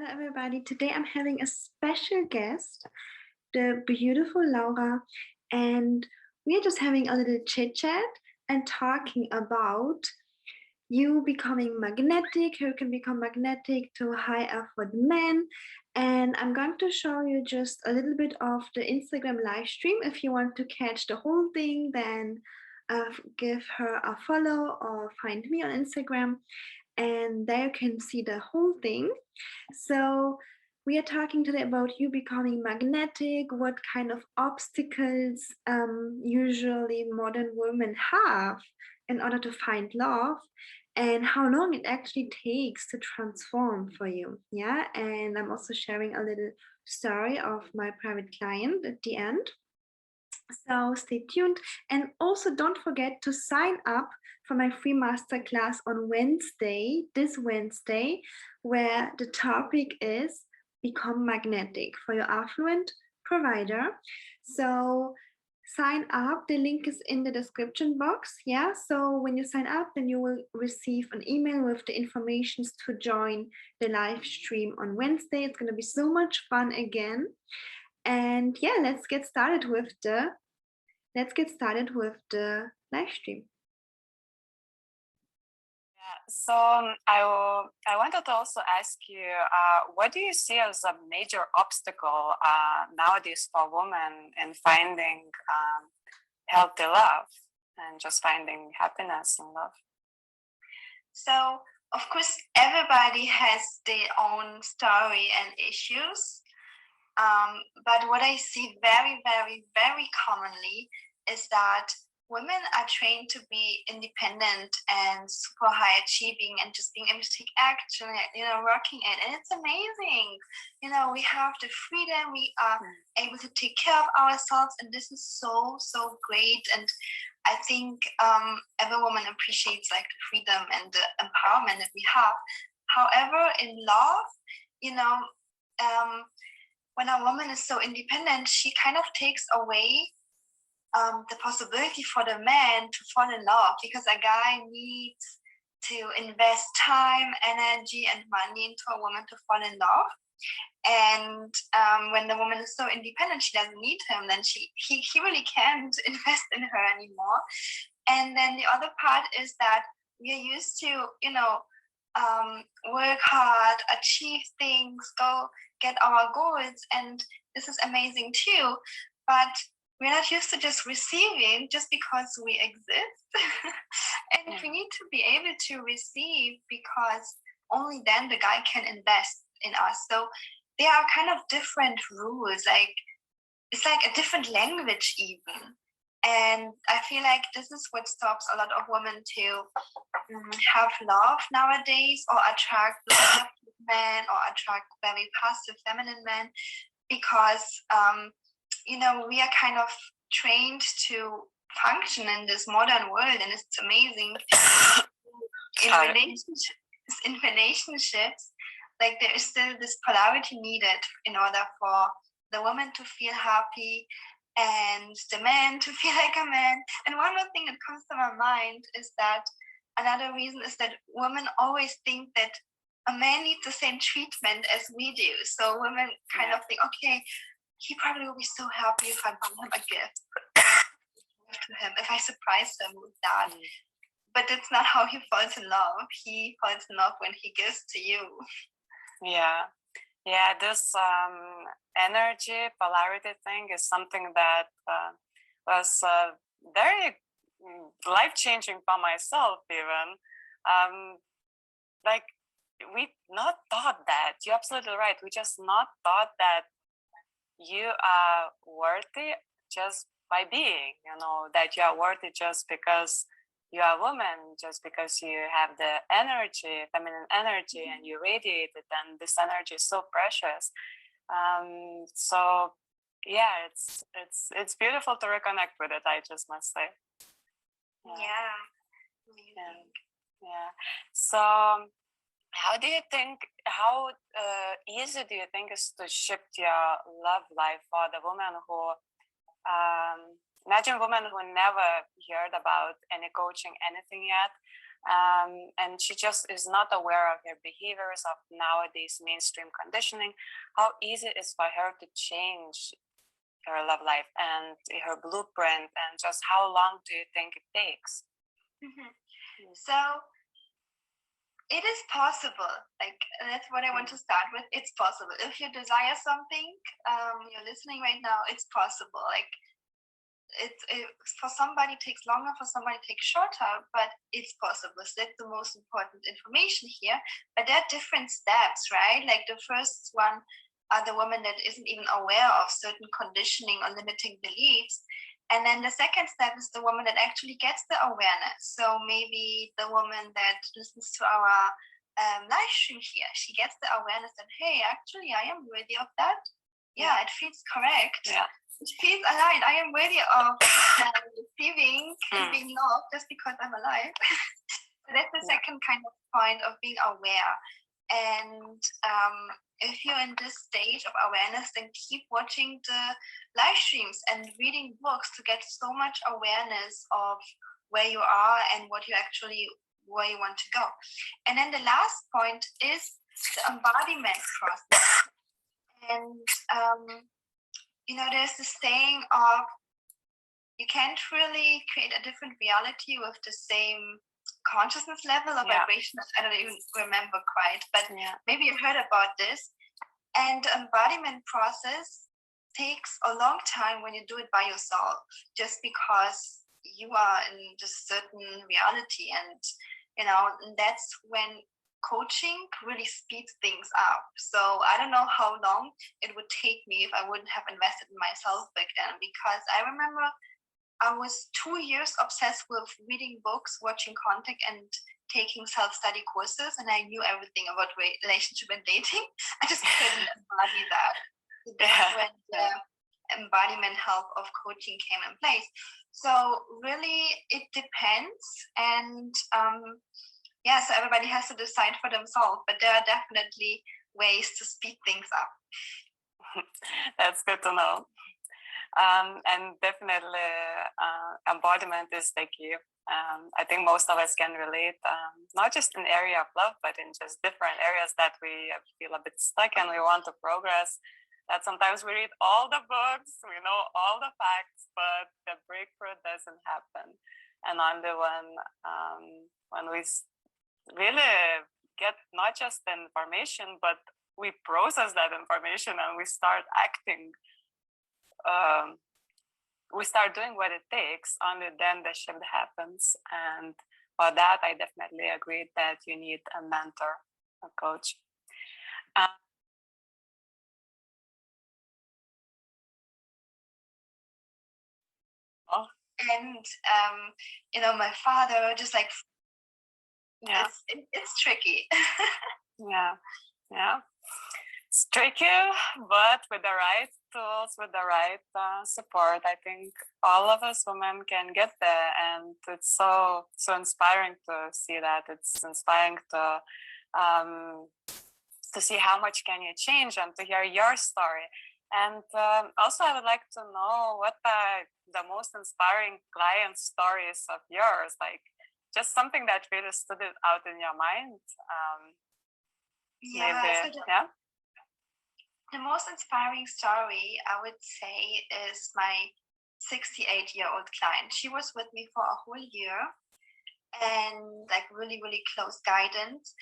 Hello, everybody. Today I'm having a special guest, the beautiful Laura, and we're just having a little chit chat and talking about you becoming magnetic, who can become magnetic to high effort men. And I'm going to show you just a little bit of the Instagram live stream. If you want to catch the whole thing, then give her a follow or find me on Instagram, and there you can see the whole thing. So we are talking today about you becoming magnetic, what kind of obstacles usually modern women have in order to find love, and how long it actually takes to transform for you. Yeah, and I'm also sharing a little story of my private client at the end. So stay tuned, and also don't forget to sign up for my free masterclass on Wednesday, this Wednesday, where the topic is become magnetic for your affluent provider. So sign up. The link is in the description box. Yeah. So when you sign up, then you will receive an email with the information to join the live stream on Wednesday. It's going to be so much fun again. And yeah, let's get started with the live stream. So I wanted to also ask you, what do you see as a major obstacle nowadays for women in finding healthy love and just finding happiness in love? So, of course, everybody has their own story and issues. But what I see very, very, very commonly is that women are trained to be independent and super high achieving and just being able to take action, working it. And it's amazing. We have the freedom, we are able to take care of ourselves. And this is so, so great. And I think every woman appreciates like the freedom and the empowerment that we have. However, in love, when a woman is so independent, she kind of takes away the possibility for the man to fall in love, because a guy needs to invest time, energy, and money into a woman to fall in love. And when the woman is so independent, she doesn't need him, then he really can't invest in her anymore. And then the other part is that we are used to, work hard, achieve things, go get our goals, and this is amazing too. But we're not used to just receiving just because we exist. And we need to be able to receive, because only then the guy can invest in us. So there are kind of different rules, like it's like a different language even. And I feel like this is what stops a lot of women to have love nowadays, or attract men, or attract very passive feminine men, because we are kind of trained to function in this modern world, and it's amazing. In relationships, like there is still this polarity needed in order for the woman to feel happy and the man to feel like a man. And one more thing that comes to my mind is that another reason is that women always think that a man needs the same treatment as we do. So women kind of think, okay, he probably will be so happy if I buy him a gift to him, if I surprise him with that. But that's not how he falls in love. He falls in love when he gives to you. Yeah, this energy polarity thing is something that was very life-changing for myself even. Like, we not thought that. You're absolutely right. We just not thought that you are worthy just by being, that you are worthy just because you are a woman, just because you have the energy, feminine energy, and you radiate it, and this energy is so precious. So yeah, it's beautiful to reconnect with it, I just must say. Yeah. So how easy do you think is to shift your love life for the woman who imagine women who never heard about any coaching, anything yet, and she just is not aware of her behaviors of nowadays mainstream conditioning, how easy it is for her to change her love life and her blueprint, and just how long do you think it takes? So it is possible. Like, that's what I want to start with. It's possible. If you desire something, you're listening right now, it's possible. Like, it for somebody it takes longer, for somebody it takes shorter, but it's possible. So that's the most important information here. But there are different steps, right? Like, the first one are the woman that isn't even aware of certain conditioning or limiting beliefs. And then the second step is the woman that actually gets the awareness. So maybe the woman that listens to our live stream here, she gets the awareness that, hey, actually, I am worthy of that. Yeah, it feels correct. Yeah. It feels aligned. I am worthy of receiving and being loved just because I'm alive. So that's the second kind of point of being aware. And if you're in this stage of awareness, then keep watching the live streams and reading books to get so much awareness of where you are and where you want to go. And then the last point is the embodiment process. And there's this saying of, you can't really create a different reality with the same consciousness level or vibration. I don't even remember quite, but maybe you've heard about this. And the embodiment process takes a long time when you do it by yourself, just because you are in this certain reality. And that's when coaching really speeds things up. So I don't know how long it would take me if I wouldn't have invested in myself back then, because I remember I was 2 years obsessed with reading books, watching content, and taking self-study courses, and I knew everything about relationship and dating. I just couldn't embody that. So that's when the embodiment help of coaching came in place. So really, it depends. And so everybody has to decide for themselves, but there are definitely ways to speed things up. That's good to know. And definitely embodiment is the key. I think most of us can relate, not just in area of love, but in just different areas that we feel a bit stuck and we want to progress. That sometimes we read all the books, we know all the facts, but the breakthrough doesn't happen. And only when we really get not just the information, but we process that information and we start acting, we start doing what it takes, only then the shift happens. And for that, I definitely agree that you need a mentor, a coach. And my father just like, it's tricky. It's tricky, but with the right tools, with the right support, I think all of us women can get there. And it's so inspiring to see that. It's inspiring to see how much can you change and to hear your story. And also, I would like to know what are the most inspiring client stories of yours, like just something that really stood out in your mind. The most inspiring story, I would say, is my 68-year-old client. She was with me for a whole year and like really, really close guidance.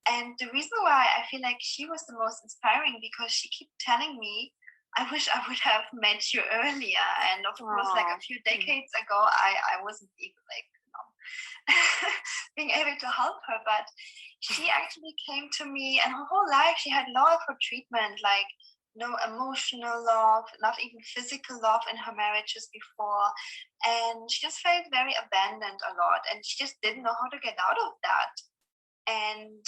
And the reason why I feel like she was the most inspiring, because she kept telling me, I wish I would have met you earlier. And of course, like a few decades ago, I wasn't even like, being able to help her. But she actually came to me, and her whole life she had love for treatment, like no emotional love, not even physical love in her marriages before. And she just felt very abandoned a lot, and she just didn't know how to get out of that. And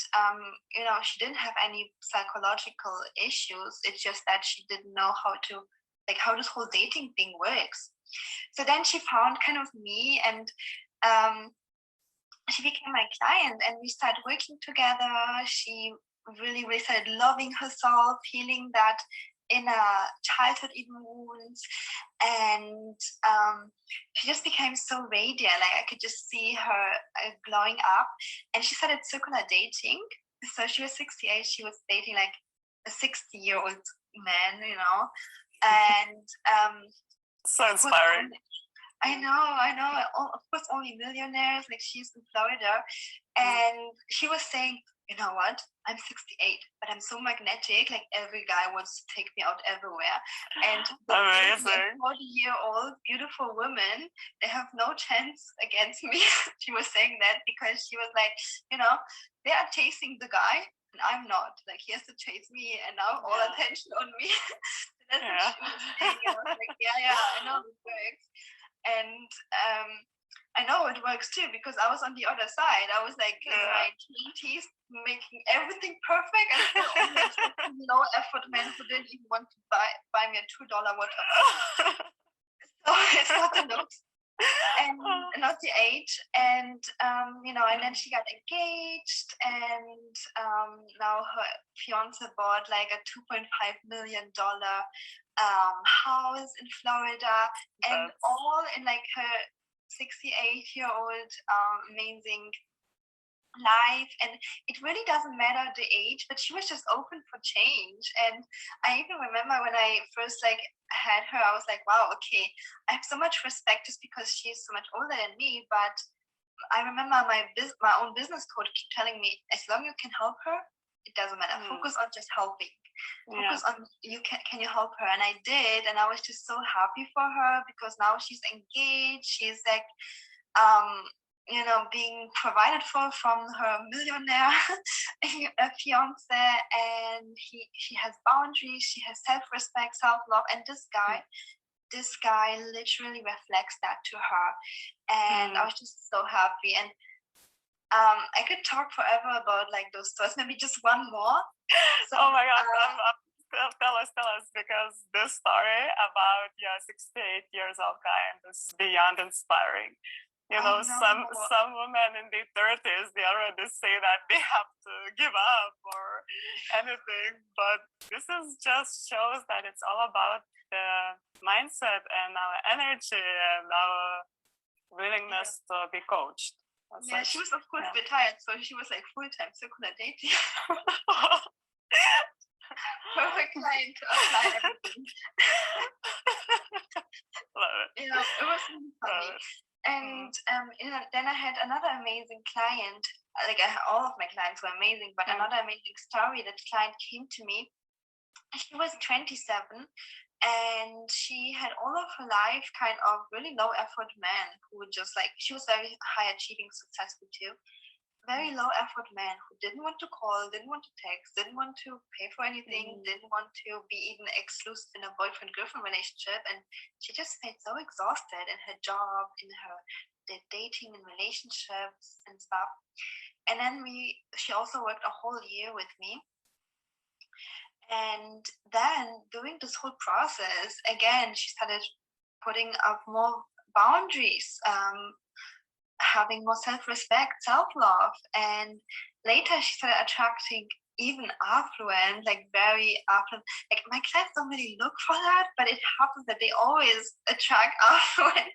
she didn't have any psychological issues. It's just that she didn't know how this whole dating thing works. So then she found kind of me, and she became my client, and we started working together. She really, really started loving herself, healing that inner childhood even wounds, and she just became so radiant. Like I could just see her glowing up. And she started circular dating. So she was 68. She was dating like a 60-year-old man, you know, and so inspiring. I know. Of course, only millionaires. Like she's in Florida, and she was saying, you know what? I'm 68, but I'm so magnetic. Like every guy wants to take me out everywhere. And amazing. 40-year-old beautiful women, they have no chance against me. She was saying that because she was like, you know, they are chasing the guy, and I'm not. Like he has to chase me, and now all attention on me. That's what she was saying. I was like, yeah, I know it works. And I know it works too, because I was on the other side. I was like in my 20s, making everything perfect, and still only low effort men who didn't even want to buy me a $2 water. So it's not the looks and not the age. And you know, and then she got engaged, and now her fiance bought like a $2.5 million house in Florida, and all in like her 68-year-old amazing life. And it really doesn't matter the age, but she was just open for change. And I even remember when I first like had her, I was like, wow, okay, I have so much respect just because she's so much older than me. But I remember my own business coach keep telling me, as long as you can help her, it doesn't matter. Focus on just helping. Focus on can you help her? And I did, and I was just so happy for her, because now she's engaged. She's like you know, being provided for from her millionaire fiance, and she has boundaries, she has self-respect, self-love, and this guy literally reflects that to her. And I was just so happy. And I could talk forever about like those stories. Maybe just one more. So, oh my God, tell us, because this story about your 68 years old client is beyond inspiring. You know, some women in their 30s, they already say that they have to give up or anything. But this is just shows that it's all about the mindset and our energy and our willingness to be coached. Yeah, she was of course retired, so she was like full-time circular dating. Perfect client to apply everything. Love it. You know, it was really funny. And you know, then I had another amazing client. Like all of my clients were amazing, but another amazing story. That client came to me. She was 27, and she had all of her life kind of really low effort men who would just like, she was very high achieving, successful too. Very low effort man who didn't want to call, didn't want to text, didn't want to pay for anything, didn't want to be even exclusive in a boyfriend-girlfriend relationship. And she just felt so exhausted in her job, in her dating and relationships and stuff. And then she also worked a whole year with me. And then during this whole process, again, she started putting up more boundaries, having more self-respect, self-love. And later she started attracting even affluent, like very affluent. Like my clients don't really look for that, but it happens that they always attract affluent,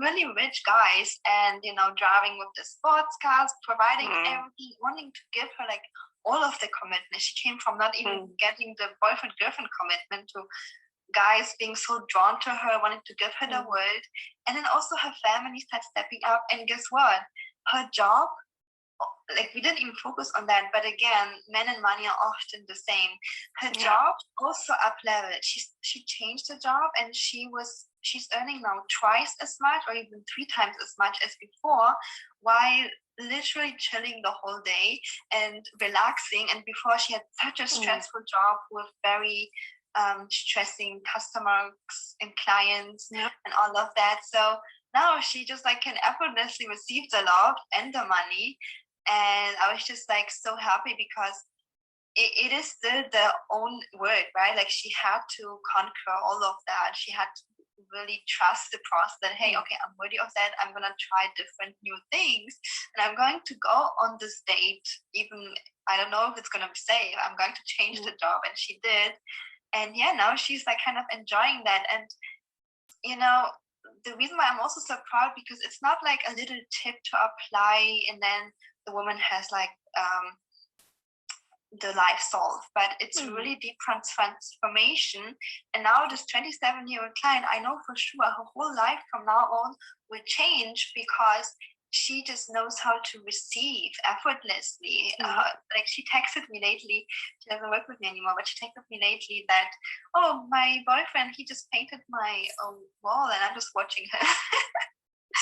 really rich guys, and you know, driving with the sports cars, providing everything, wanting to give her like all of the commitment. She came from not even getting the boyfriend-girlfriend commitment to guys being so drawn to her, wanting to give her the world. And then also her family started stepping up. And guess what? Her job, like we didn't even focus on that, but again, men and money are often the same. Her job also up leveled. She changed the job, and she's earning now twice as much or even 3 times as much as before, while literally chilling the whole day and relaxing. And before, she had such a stressful job with very stressing customers and clients and all of that. So now she just like can effortlessly receive the love and the money. And I was just like so happy, because it is still their own work, right? Like she had to conquer all of that. She had to really trust the process that, hey, okay, I'm worthy of that. I'm going to try different new things. And I'm going to go on this date, even I don't know if it's going to be safe. I'm going to change the job. And she did. And yeah, now she's like kind of enjoying that. And you know, the reason why I'm also so proud, because it's not like a little tip to apply and then the woman has like the life solved, but it's really deep transformation. And now this 27-year-old client, I know for sure her whole life from now on will change, because she just knows how to receive effortlessly. Like she texted me lately, she doesn't work with me anymore, but she texted me lately that, oh, my boyfriend, he just painted my wall and I'm just watching him.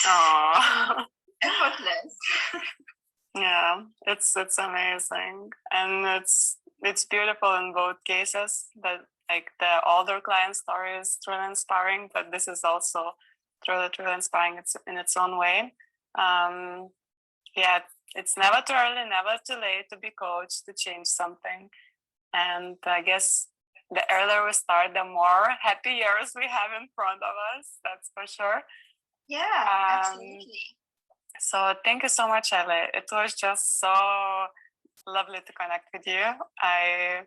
Oh. Effortless. Yeah, it's amazing, and it's beautiful in both cases. That like the older client story is truly inspiring, but this is also truly inspiring. It's in its own way. Yeah, it's never too early, never too late to be coached, to change something. And I guess the earlier we start, the more happy years we have in front of us. That's for sure. Yeah, absolutely. So thank you so much, Ellie. It was just so lovely to connect with you. I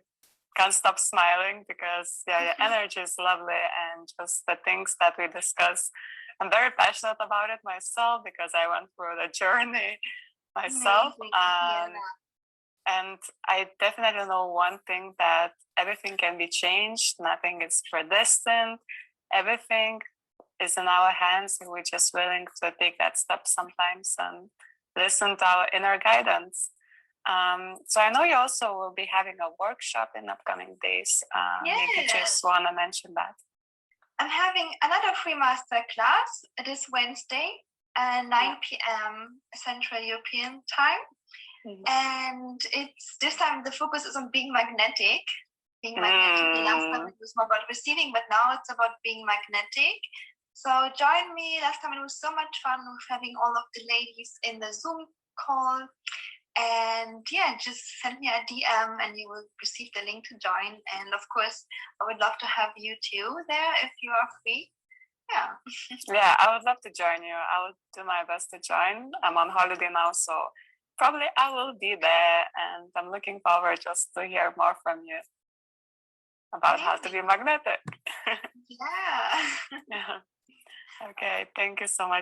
can't stop smiling because your energy is lovely, and just the things that we discuss. I'm very passionate about it myself because I went through the journey myself. And I definitely know one thing, that everything can be changed. Nothing is predestined. Everything is in our hands, and we're just willing to take that step sometimes and listen to our inner guidance. So I know you also will be having a workshop in upcoming days. Maybe you just want to mention that. I'm having another free masterclass this Wednesday at 9 p.m. Central European time. And it's this time the focus is on being magnetic. Being magnetic. The last time it was more about receiving, but now it's about being magnetic. So join me. Last time it was so much fun with having all of the ladies in the Zoom call. And yeah, just send me a DM and you will receive the link to join. And of course, I would love to have you too there if you are free. Yeah. Yeah, I would love to join you. I will do my best to join. I'm on holiday now, so probably I will be there, and I'm looking forward just to hear more from you about how to be magnetic. Yeah. Okay, thank you so much.